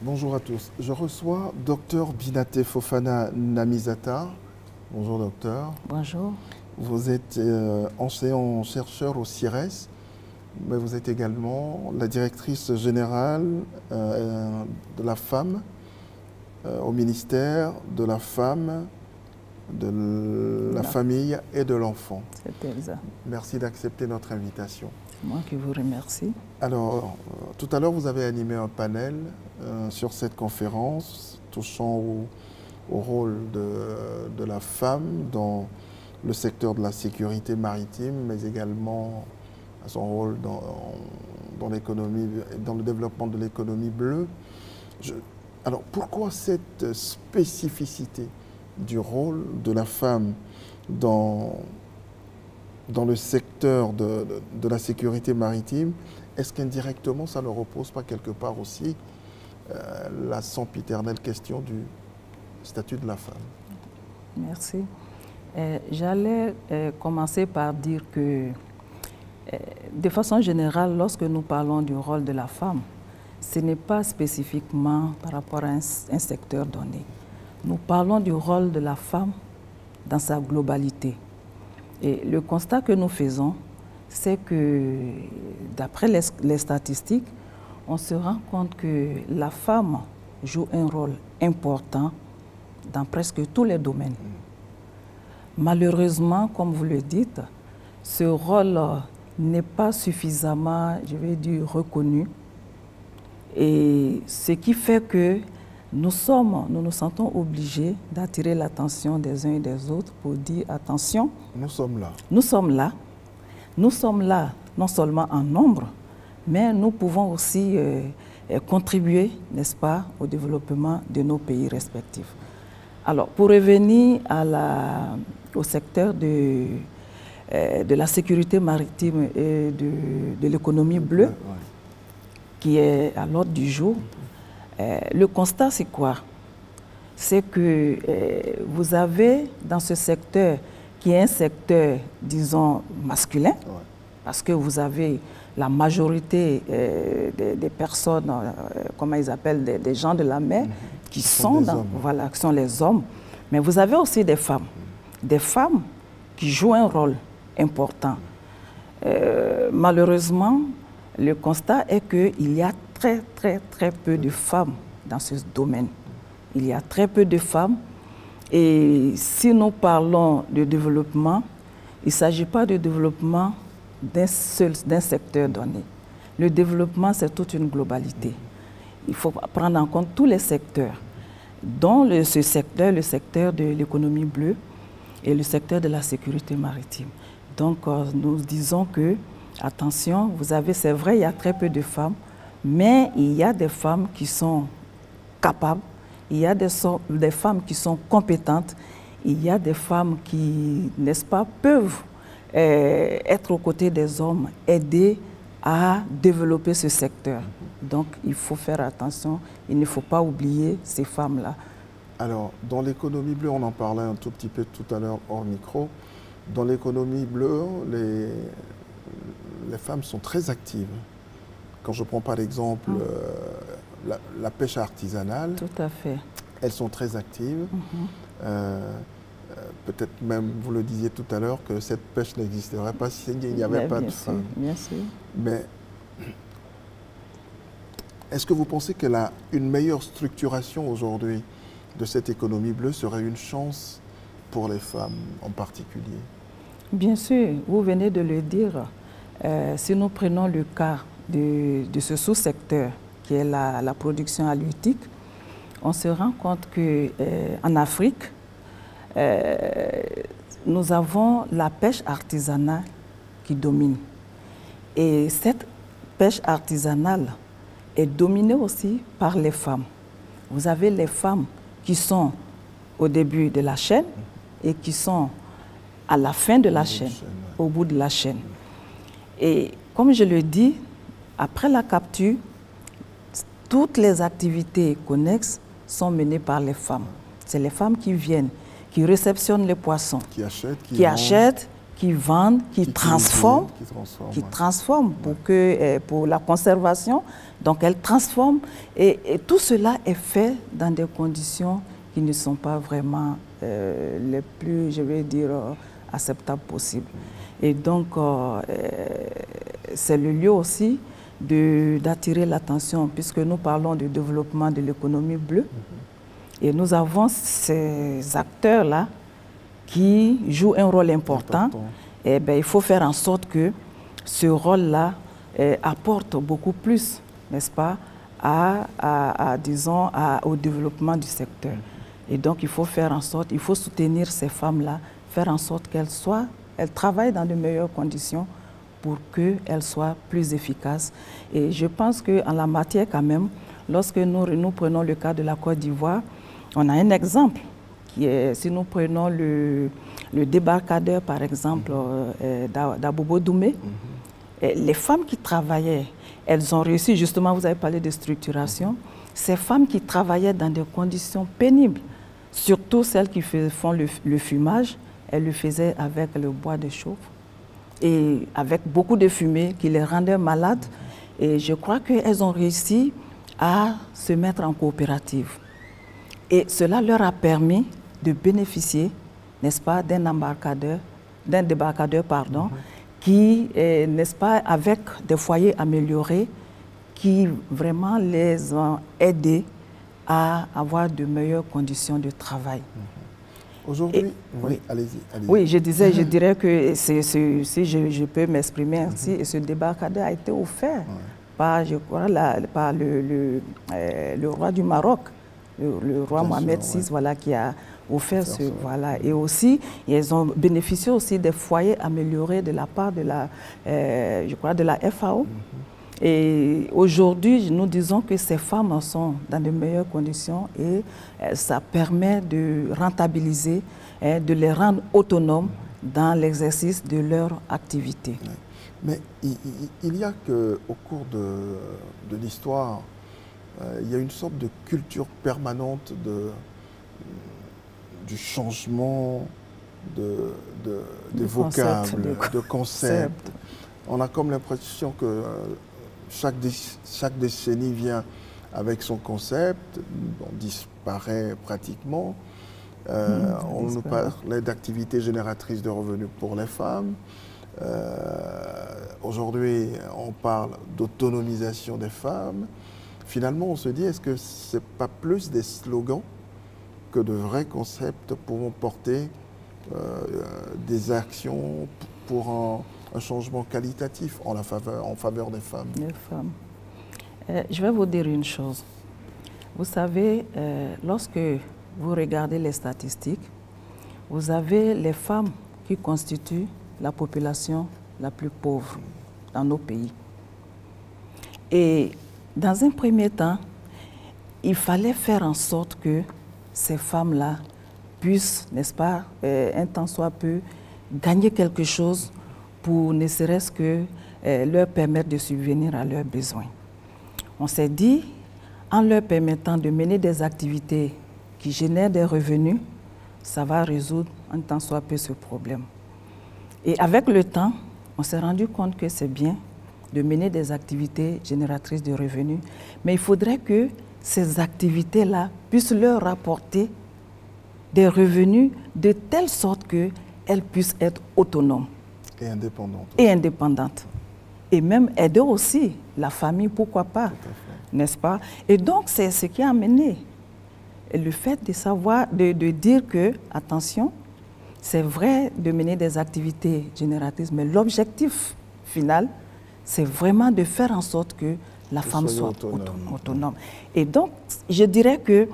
Bonjour à tous. Je reçois Dr Binate Fofana Namizata. Bonjour docteur. Bonjour. Vous êtes enseignant-chercheur au CIRES, mais vous êtes également la directrice générale de la femme au ministère de la femme, de la famille et de l'enfant. C'est exact. Merci d'accepter notre invitation. C'est moi qui vous remercie. Alors, tout à l'heure, vous avez animé un panel sur cette conférence touchant au rôle de la femme dans le secteur de la sécurité maritime, mais également à son rôle dans l'économie, dans le développement de l'économie bleue. Alors, pourquoi cette spécificité du rôle de la femme dans le secteur de la sécurité maritime? Est-ce qu'indirectement, ça ne repose pas quelque part aussi la sempiternelle question du statut de la femme? Merci. J'allais commencer par dire que, de façon générale, lorsque nous parlons du rôle de la femme, ce n'est pas spécifiquement par rapport à un secteur donné. Nous parlons du rôle de la femme dans sa globalité. Et le constat que nous faisons, c'est que, d'après les statistiques, on se rend compte que la femme joue un rôle important dans presque tous les domaines. Malheureusement, comme vous le dites, ce rôle n'est pas suffisamment, je vais dire, reconnu. Et ce qui fait que nous nous sentons obligés d'attirer l'attention des uns et des autres pour dire attention. Nous sommes là. Nous sommes là. Nous sommes là non seulement en nombre, mais nous pouvons aussi contribuer, n'est-ce pas, au développement de nos pays respectifs. Alors, pour revenir au secteur de la sécurité maritime et de l'économie bleue, qui est à l'ordre du jour, le constat, c'est quoi? C'est que vous avez dans ce secteur, qui est un secteur, disons, masculin, parce que vous avez la majorité des personnes, comment ils appellent, des gens de la mer, qui sont les hommes. Mais vous avez aussi des femmes qui jouent un rôle important. Malheureusement, le constat est qu'il y a très peu de femmes dans ce domaine. Il y a très peu de femmes. Et si nous parlons de développement, il ne s'agit pas de développement d'un secteur donné. Le développement, c'est toute une globalité. Il faut prendre en compte tous les secteurs, dont ce secteur, le secteur de l'économie bleue et le secteur de la sécurité maritime. Donc, nous disons que, attention, vous avez, c'est vrai, il y a très peu de femmes, mais il y a des femmes qui sont capables, il y a des femmes qui sont compétentes, il y a des femmes qui, n'est-ce pas, peuvent être aux côtés des hommes, aider à développer ce secteur. Donc, il faut faire attention, il ne faut pas oublier ces femmes-là. Alors, dans l'économie bleue, on en parlait un tout petit peu tout à l'heure hors micro. Dans l'économie bleue, les femmes sont très actives. Quand je prends par exemple la pêche artisanale, tout à fait. Elles sont très actives. Peut-être même, vous le disiez tout à l'heure, que cette pêche n'existerait pas s'il n'y avait pas de femmes. Bien sûr. Mais est-ce que vous pensez qu'une meilleure structuration aujourd'hui de cette économie bleue serait une chance pour les femmes en particulier? Bien sûr, vous venez de le dire. Si nous prenons le cas de ce sous-secteur qui est la production halieutique, on se rend compte qu'en Afrique, nous avons la pêche artisanale qui domine. Et cette pêche artisanale est dominée aussi par les femmes. Vous avez les femmes qui sont au début de la chaîne et qui sont à la fin de la chaîne, au bout de la chaîne. Et comme je le dis, après la capture, toutes les activités connexes sont menées par les femmes. C'est les femmes qui viennent, qui réceptionnent les poissons, qui achètent, qui vendent, qui transforment, ouais. Pour la conservation. Donc elles transforment et tout cela est fait dans des conditions qui ne sont pas vraiment les plus, je vais dire, acceptables possibles. Et donc c'est le lieu aussi d'attirer l'attention, puisque nous parlons du développement de l'économie bleue. Et nous avons ces acteurs-là qui jouent un rôle important. Et bien, il faut faire en sorte que ce rôle-là apporte beaucoup plus, n'est-ce pas, disons, au développement du secteur. Et donc, il faut faire en sorte, il faut soutenir ces femmes-là, faire en sorte qu'elles travaillent dans de meilleures conditions pour qu'elles soient plus efficaces. Et je pense qu'en la matière, quand même, lorsque nous prenons le cas de la Côte d'Ivoire, on a un exemple qui est, si nous prenons le débarcadère, par exemple, d'Abobo Doumé, les femmes qui travaillaient, elles ont réussi, justement, vous avez parlé de structuration, ces femmes qui travaillaient dans des conditions pénibles, surtout celles qui font le fumage, elles le faisaient avec le bois de chauffe et avec beaucoup de fumée qui les rendait malades. Et je crois qu'elles ont réussi à se mettre en coopérative. Et cela leur a permis de bénéficier, n'est-ce pas, d'un débarcadère, pardon, qui, n'est-ce pas, avec des foyers améliorés, qui vraiment les ont aidés à avoir de meilleures conditions de travail. Aujourd'hui, oui, allez-y. Oui, je dirais que si je peux m'exprimer ainsi, et ce débarcadère a été offert par, je crois, par le roi du Maroc, le roi Mohamed VI, voilà, qui a offert ce, voilà. Et aussi, ils ont bénéficié aussi des foyers améliorés de la part de la, je crois, de la FAO. Et aujourd'hui, nous disons que ces femmes sont dans de meilleures conditions et ça permet de rentabiliser, de les rendre autonomes dans l'exercice de leur activité. Mais il y a qu'au cours de l'histoire, il y a une sorte de culture permanente du changement de vocables, de concepts. On a comme l'impression que chaque décennie vient avec son concept, on disparaît pratiquement. On nous parlait d'activités génératrices de revenus pour les femmes. Aujourd'hui, on parle d'autonomisation des femmes. Finalement, on se dit, est-ce que ce n'est pas plus des slogans que de vrais concepts pouvant porter des actions pour un changement qualitatif en faveur des femmes? Les femmes. Je vais vous dire une chose. Vous savez, lorsque vous regardez les statistiques, vous avez les femmes qui constituent la population la plus pauvre dans nos pays. Et dans un premier temps, il fallait faire en sorte que ces femmes-là puissent, n'est-ce pas, un temps soit peu, gagner quelque chose pour ne serait-ce que leur permettre de subvenir à leurs besoins. On s'est dit, en leur permettant de mener des activités qui génèrent des revenus, ça va résoudre un temps soit peu ce problème. Et avec le temps, on s'est rendu compte que c'est bien de mener des activités génératrices de revenus, mais il faudrait que ces activités-là puissent leur rapporter des revenus de telle sorte qu'elles puissent être autonomes. Et indépendantes. Et indépendantes. Et même aider aussi la famille, pourquoi pas, n'est-ce pas? Et donc, c'est ce qui a amené le fait de savoir, de dire que, attention, c'est vrai de mener des activités génératrices, mais l'objectif final, c'est vraiment de faire en sorte que la femme soit autonome. Et donc, je dirais que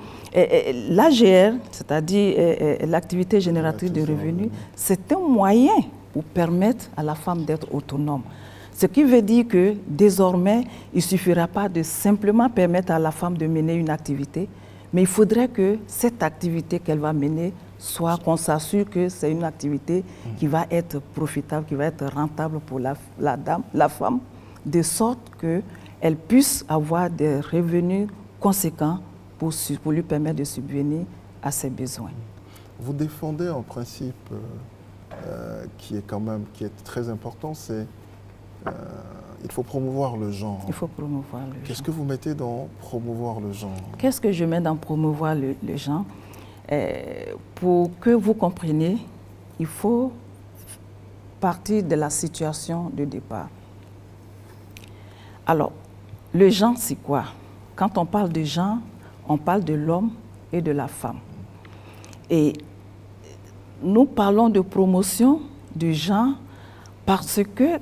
l'AGR, c'est-à-dire l'activité génératrice de revenus, c'est un moyen pour permettre à la femme d'être autonome. Ce qui veut dire que désormais, il ne suffira pas de simplement permettre à la femme de mener une activité, mais il faudrait que cette activité qu'elle va mener soit qu'on s'assure que c'est une activité qui va être profitable, qui va être rentable pour la femme, de sorte qu'elle puisse avoir des revenus conséquents pour lui permettre de subvenir à ses besoins. Vous défendez en principe qui est très important, c'est il faut promouvoir le genre. Il faut promouvoir le genre. Qu'est-ce que vous mettez dans promouvoir le genre? Qu'est-ce que je mets dans promouvoir le genre? Pour que vous compreniez, il faut partir de la situation de départ. Alors, le genre, c'est quoi? Quand on parle de genre, on parle de l'homme et de la femme. Et nous parlons de promotion du genre parce que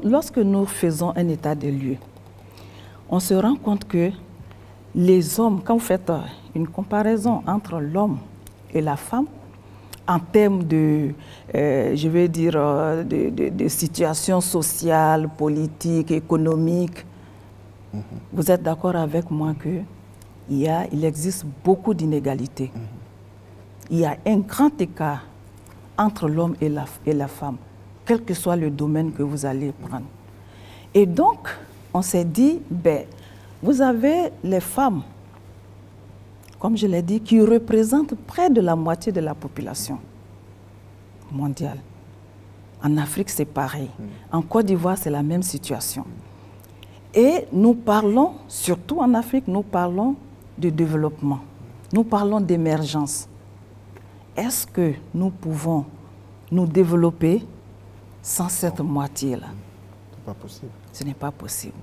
lorsque nous faisons un état des lieux, on se rend compte que les hommes, quand vous faites une comparaison entre l'homme et la femme, en termes de, je vais dire, de situation sociale, politique, économique, vous êtes d'accord avec moi qu'il existe beaucoup d'inégalités. Il y a un grand écart entre l'homme et la femme, quel que soit le domaine que vous allez prendre. Et donc, on s'est dit, vous avez les femmes, comme je l'ai dit, qui représentent près de la moitié de la population mondiale. En Afrique, c'est pareil. En Côte d'Ivoire, c'est la même situation. Et nous parlons, surtout en Afrique, nous parlons de développement. Nous parlons d'émergence. Est-ce que nous pouvons nous développer sans cette moitié-là? Ce n'est pas possible. Ce n'est pas possible.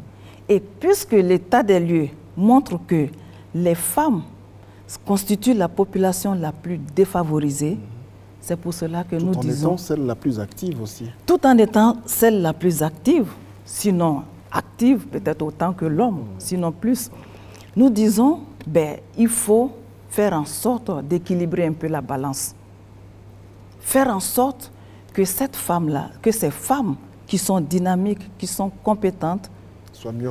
Et puisque l'état des lieux montre que les femmes constituent la population la plus défavorisée, c'est pour cela que nous disons... Tout en étant celle la plus active aussi. Tout en étant celle la plus active, sinon active peut-être autant que l'homme, sinon plus. Nous disons, il faut faire en sorte d'équilibrer un peu la balance. Faire en sorte que cette femme-là, que ces femmes qui sont dynamiques, qui sont compétentes, soient mieux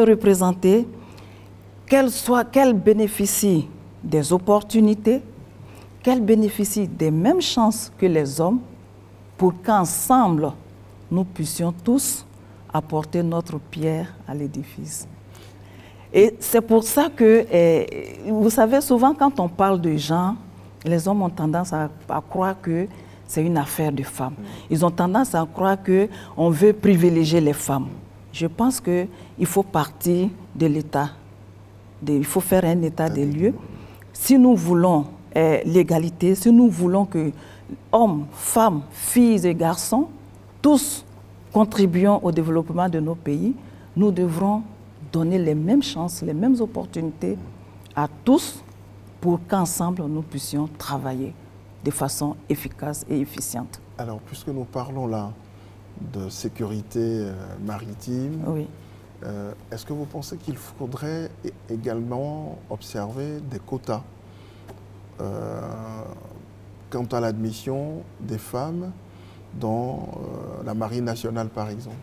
représentées, qu'elles bénéficient des opportunités, qu'elles bénéficient des mêmes chances que les hommes, pour qu'ensemble, nous puissions tous apporter notre pierre à l'édifice. Et c'est pour ça que, vous savez, souvent quand on parle de genre, les hommes ont tendance à croire que c'est une affaire de femmes. Ils ont tendance à croire qu'on veut privilégier les femmes. Je pense qu'il faut partir de l'état. Il faut faire un état des lieux. Si nous voulons l'égalité, si nous voulons que hommes, femmes, filles et garçons, tous contribuons au développement de nos pays, nous devrons donner les mêmes chances, les mêmes opportunités à tous pour qu'ensemble nous puissions travailler de façon efficace et efficiente. Alors, puisque nous parlons là de sécurité maritime, oui. Est-ce que vous pensez qu'il faudrait également observer des quotas quant à l'admission des femmes dans la Marine nationale, par exemple?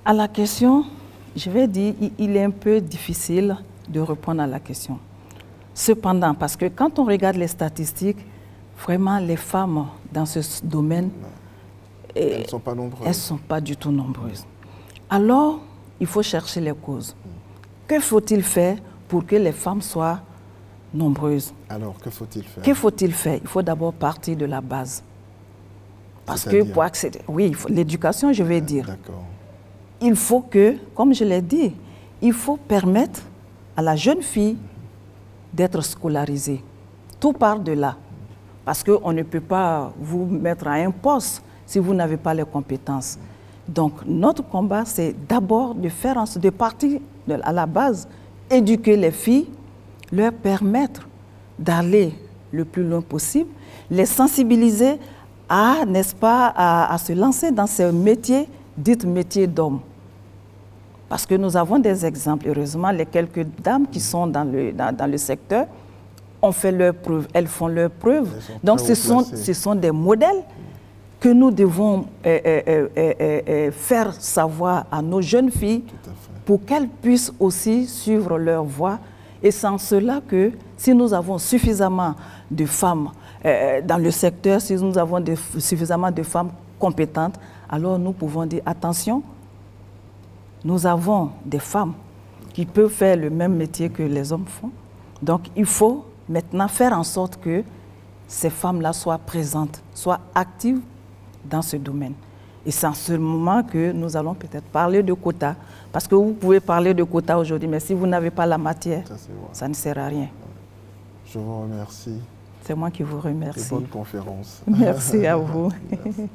À la question, je vais dire, il est un peu difficile de répondre à la question. Cependant, parce que quand on regarde les statistiques, vraiment les femmes dans ce domaine, elles ne sont pas nombreuses. Elles ne sont pas du tout nombreuses. Alors, il faut chercher les causes. Que faut-il faire pour que les femmes soient nombreuses? Alors, que faut-il faire? Que faut-il faire? Il faut d'abord partir de la base. Parce que pour accéder... Oui, l'éducation, je vais dire. D'accord. Il faut que, comme je l'ai dit, il faut permettre à la jeune fille d'être scolarisée. Tout part de là. Parce qu'on ne peut pas vous mettre à un poste si vous n'avez pas les compétences. Donc, notre combat, c'est d'abord de partir à la base, éduquer les filles, leur permettre d'aller le plus loin possible, les sensibiliser à, n'est-ce pas, à se lancer dans ces métiers, dits métiers d'hommes. Parce que nous avons des exemples, heureusement, les quelques dames qui sont dans le secteur ont fait leurs preuves, elles font leurs preuves. Donc, ce sont des modèles que nous devons faire savoir à nos jeunes filles pour qu'elles puissent aussi suivre leur voie. Et c'est en cela que si nous avons suffisamment de femmes dans le secteur, si nous avons suffisamment de femmes compétentes, alors nous pouvons dire attention, nous avons des femmes qui peuvent faire le même métier que les hommes font. Donc il faut maintenant faire en sorte que ces femmes-là soient présentes, soient actives dans ce domaine. Et c'est en ce moment que nous allons peut-être parler de quotas. Parce que vous pouvez parler de quotas aujourd'hui, mais si vous n'avez pas la matière, ça ne sert à rien. Je vous remercie. C'est moi qui vous remercie. Bonne conférence. Merci à vous. Merci.